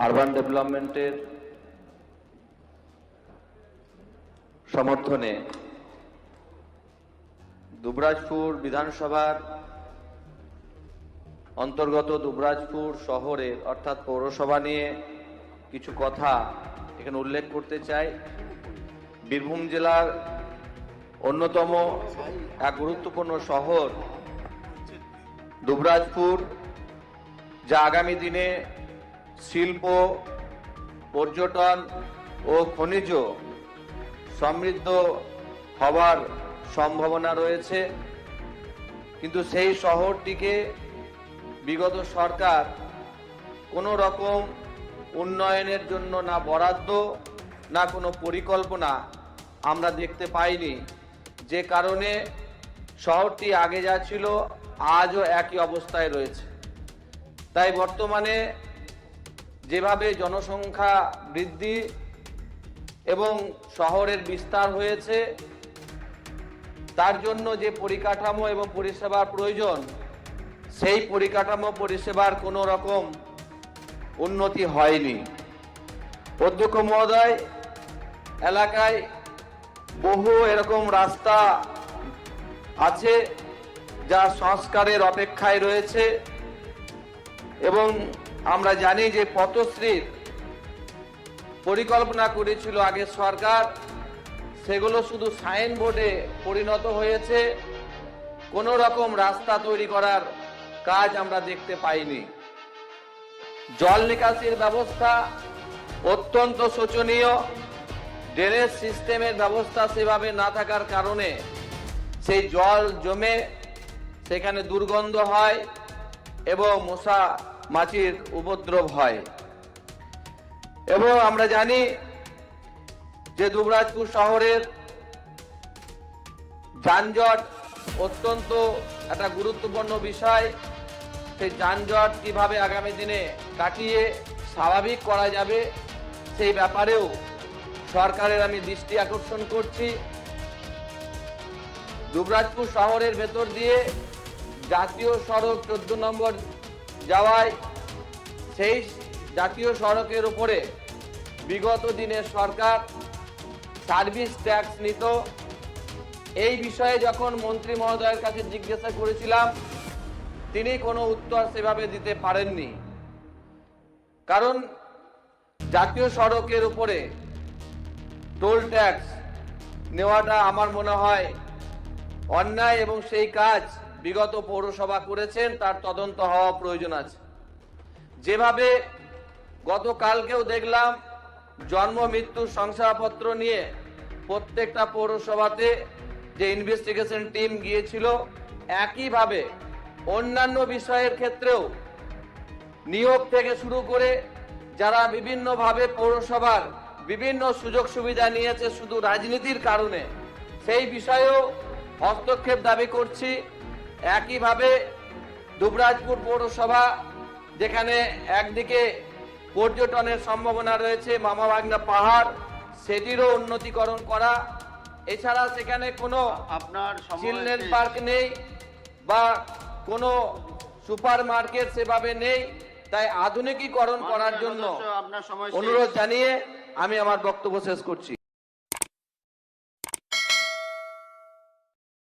Urban ডেভেলপমেন্টের সমর্থনে দুবরাজপুর বিধানসভার অন্তর্গত দুবরাজপুর শহরের অর্থাৎ পৌরসভা নিয়ে কিছু কথা এখানে উল্লেখ করতে চাই। বীরভূম জেলার অন্যতম এক গুরুত্বপূর্ণ শহর দুবরাজপুর, যা আগামী দিনে শিল্প, পর্যটন ও খনিজ সমৃদ্ধ হবার সম্ভাবনা রয়েছে, কিন্তু সেই শহরটিকে বিগত সরকার কোনো রকম উন্নয়নের জন্য না বরাদ্দ না কোনো পরিকল্পনা আমরা দেখতে পাইনি, যে কারণে শহরটি আগে যা ছিল আজও একই অবস্থায় রয়েছে। তাই বর্তমানে যেভাবে জনসংখ্যা বৃদ্ধি এবং শহরের বিস্তার হয়েছে, তার জন্য যে পরিকাঠামো এবং পরিষেবার প্রয়োজন, সেই পরিকাঠামো পরিষেবার কোনো রকম উন্নতি হয়নি। অধ্যক্ষ মহোদয়, এলাকায় বহু এরকম রাস্তা আছে যা সংস্কারের অপেক্ষায় রয়েছে এবং আমরা জানি যে পথশ্রীর পরিকল্পনা করেছিল আগের সরকার, সেগুলো শুধু সাইনবোর্ডে পরিণত হয়েছে, কোনো রকম রাস্তা তৈরি করার কাজ আমরা দেখতে পাইনি। জল নিকাশির ব্যবস্থা অত্যন্ত শোচনীয়। ড্রেনেজ সিস্টেমের ব্যবস্থা সেভাবে না থাকার কারণে সেই জল জমে সেখানে দুর্গন্ধ হয় এবং মশা মাছির উপদ্রব হয়। এবং আমরা জানি যে দুবরাজপুর শহরের যানজট অত্যন্ত একটা গুরুত্বপূর্ণ বিষয়। সেই যানজট কিভাবে আগামী দিনে কাটিয়ে স্বাভাবিক করা যাবে, সেই ব্যাপারেও সরকারের আমি দৃষ্টি আকর্ষণ করছি। দুবরাজপুর শহরের ভেতর দিয়ে জাতীয় সড়ক 14 নম্বর যাওয়ায়, সেই জাতীয় সড়কের উপরে বিগত দিনে সরকার সার্ভিস ট্যাক্স নিত। এই বিষয়ে যখন মন্ত্রী মহোদয়ের কাছে জিজ্ঞাসা করেছিলাম, তিনি কোনো উত্তর সেভাবে দিতে পারেননি। কারণ জাতীয় সড়কের উপরে টোল ট্যাক্স নেওয়াটা আমার মনে হয় অন্যায় এবং সেই কাজ বিগত পৌরসভা করেছেন, তার তদন্ত হওয়া প্রয়োজন আছে। যেভাবে গতকালকেও দেখলাম জন্ম মৃত্যুর শংসাপত্র নিয়ে প্রত্যেকটা পৌরসভাতে যে ইনভেস্টিগেশন টিম গিয়েছিল, একইভাবে অন্যান্য বিষয়ের ক্ষেত্রেও নিয়োগ থেকে শুরু করে যারা বিভিন্নভাবে পৌরসভার বিভিন্ন সুযোগ সুবিধা নিয়েছে শুধু রাজনীতির কারণে, সেই বিষয়েও হস্তক্ষেপ দাবি করছি। একইভাবে দুবরাজপুর পৌরসভা, যেখানে একদিকে পর্যটনের সম্ভাবনা রয়েছে, মামা ভাগনা পাহাড়, সেটিরও উন্নতিকরণ করা। এছাড়া সেখানে কোনো চিলড্রেন পার্ক নেই বা কোনো সুপার মার্কেট সেভাবে নেই। তাই আধুনিকীকরণ করার জন্য অনুরোধ জানিয়ে আমি আমার বক্তব্য শেষ করছি।